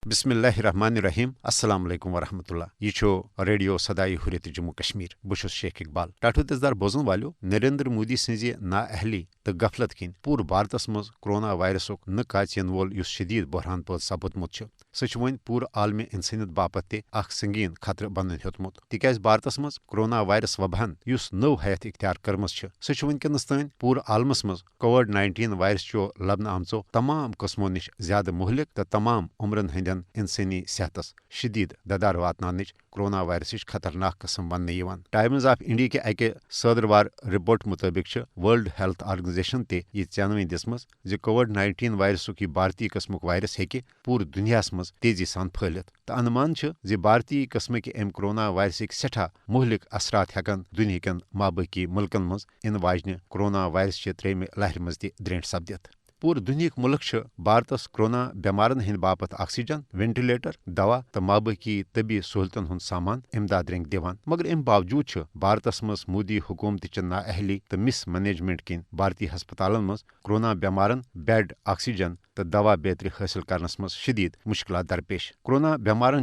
بسم اللہ الرحمن الرحیم السلام علیکم ورحمۃ اللہ یہ ریڈیو صدائے حریت جموں کشمیر بہت شیخ اقبال ٹاٹو تزدار بوزن والو نریندر مودی سز نا اہلی تو غفلت کن پور بھارتس مز کرونا وائرسک نکاچین وول شدید بحران پہ سپدمت سہ ون پور عالمی انسانیت باپت تہ سنگین خطرہ بنن ہیوتمت تکیاز بھارتس مز کرونا وائرس وباہن نو حیت اختیار کرمز سہ ونکس تان پور عالمس مز کووڈ-19 وائرس چو لبنہ آمژو تمام قسمو نش زیادہ مہلک تو تمام عمرن ہندین انسانی صحتس شدید ددار واتنانچ کرونا وائرسچ خطرناک قسم ون ٹائمز آف انڈیا کے اکہ صدروار رپورٹ مطابق ورلڈ ہیلتھ آرگنائزیشن تہ یہ چینوی دسمز کووڈ-19 وائرسک یہ بھارتی قسمک وائرس ہیکہ پور دنیاس مز تیزی سان پھہلت تو انمان بھارتی قسمک ام کرونا وائرسک سٹھا مہلک اثرات ہیکن دنیا کین مابقی ملکن مز ان واجنہ کرونا وائرس چہ تریمہ لہر مز تہ درینٹ سپدت پور دنیا ملک بھارتس کرونا بیمارن ہند باپت آکسیجن وینٹیلیٹر دوا تو مابقی طبی سہولتن ہند سامان امداد رنگ دیوان مگر ام باوجود بھارتس مز مودی حکومت نا اہلی تو مس مینجمنٹ کن بھارتی ہسپتالن مز کرونا بیمارن بیڈ آکسیجن تو دوا بیتر حاصل کرنس مز شدید مشکلات درپیش کرونا بیمارن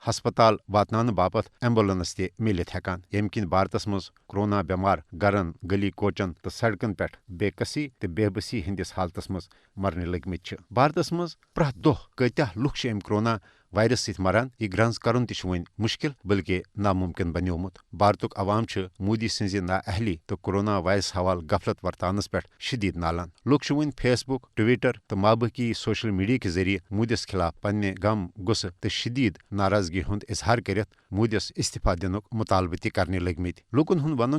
ہسپتال واتنان باپت ایمبولینس تہ ملت ہیکان یم کن بھارتس مز کرونا بیمار گرن گلی کوچن تو سڑکن پہ بے کسی تو بے بسی ہندس حالتس مز مرنے لگمت بھارتس مز پرٛٮ۪تھ دۄہ کۭتیاہ لُکھ ام کرونا وائرس ست مران یہ گرنز کرن تہ ون مشکل بلکہ ناممکن بنیومت بھارتک عوام مودی سز نا اہلی تو کرونا وائرس حوالہ غفلت ورتانس پہ شدید نالان لوگ ون فیس بک ٹویٹر تو مابقی سوشل میڈیا کے ذریعے مودس خلاف پنہ غم غصہ تو شدید ناراضگی ہند اظہار کرت مودس استعفی دنک مطالبہ تہ کرنے لگمت لوکن ہند ون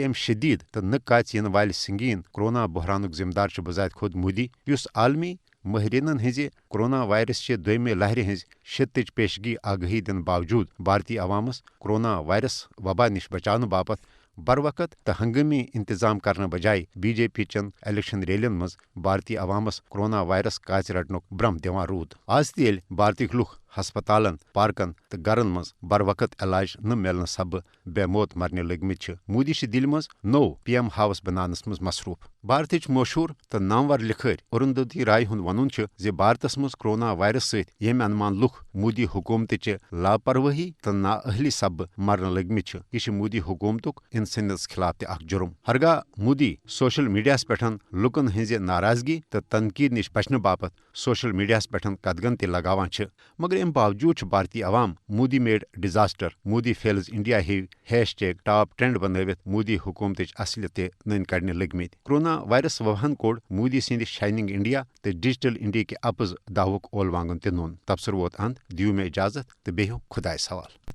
ام شدید تو نکاچ ین وال سنگین کرونا بحرانک ذمہ دار بذات خود مودی اس عالمی ماہرینن ہز کرونا وائرس چہ دویمہ لہر ہز شدتچ پیشگی آگہی دن باوجود بھارتی عوامس کرونا وائرس وبا نش بچاؤ باپت بر وقت تو ہنگامی انتظام کرنے بجائے بی جے پی چن الیکشن ریلین مز بھارتی عوامس کرونا وائرس کاچ رٹنک برم دیوان رود آز تہ ییٚلہِ بھارتک لُکھ ہسپتالن پارکن تو گرن مز بر وقت علاج نہ ملنہ سببہ بے موت مرنے لگمت مودی دل مز نو پی ایم ہاؤس بنانس مز مصروف بھارتچ مشہور تو نامور لکھٲرۍ اروندھتی رائے ہند ون بھارتس مز کرونا وائرس ست یم انمان لُکھ مودی حکومت لاپرواہی تو نااہلی سببہ مرنے لگمت یہ مودی حکومتک انسانیتس خلاف تہ اخ جرم ہرگاہ مودی سوشل میڈیا پہ لکن ہز ناراضگی تو تنقید نش بچنے باپت سوشل میڈیا پہ قدغن تہ لگاوان مگر ام باوجود بھارتی عوام Modi made disaster Modi fails India hashtag top trend بنوت مودی حکومت اصلیت تہ نن کڑنے لگمت کرونا وائرس وباہن کوڑ مودی سند شائننگ انڈیا تو ڈیجیٹل انڈیا کے اپز دعوک اول وانگن تہ نون تبصر ووت اند دیو میں اجازت تو بیہو خدائس حوالہ.